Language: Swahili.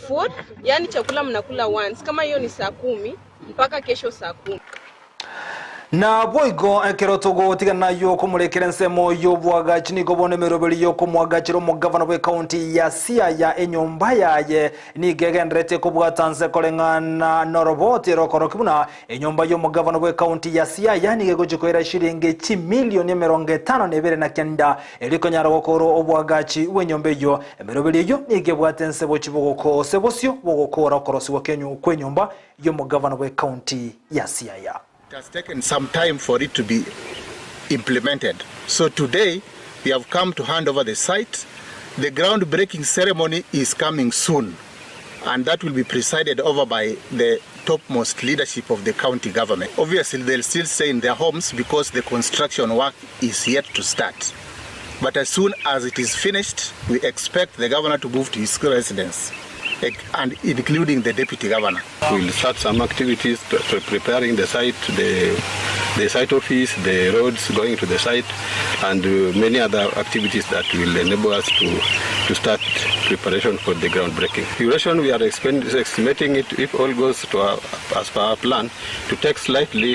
food, yani chakula mnakula once. Kama hiyo ni saa 10 mpaka kesho saa 10. Na boigo kerotogo tigana yo kumurekera nsemo yo bwaga chini gobone merobeli yo kumwaga chiro mu governor we county ya Siaya enyomba yaye ni gegendrete kubwatanze kolengana noroboti rokoro kibuna enyomba yo mu governor we county ya Siaya ni gegojikoira shilingi milioni 59 eliko nyara gokoro obwagachi wenyombe yo merobeli yo ni gebwatense bo chibogoko sebosyo bogokora korosi wa Kenya kwenyomba yo mu governor we county ya Siaya. It has taken some time for it to be implemented. So today, we have come to hand over the site. The groundbreaking ceremony is coming soon, and that will be presided over by the topmost leadership of the county government. Obviously, they'll still stay in their homes because the construction work is yet to start. But as soon as it is finished, we expect the governor to move to his residence, and including the deputy governor. We will start some activities preparing the site, the site office, the roads going to the site, and many other activities that will enable us to start preparation for the groundbreaking. Duration, we are estimating it, if all goes to as per our plan, to take slightly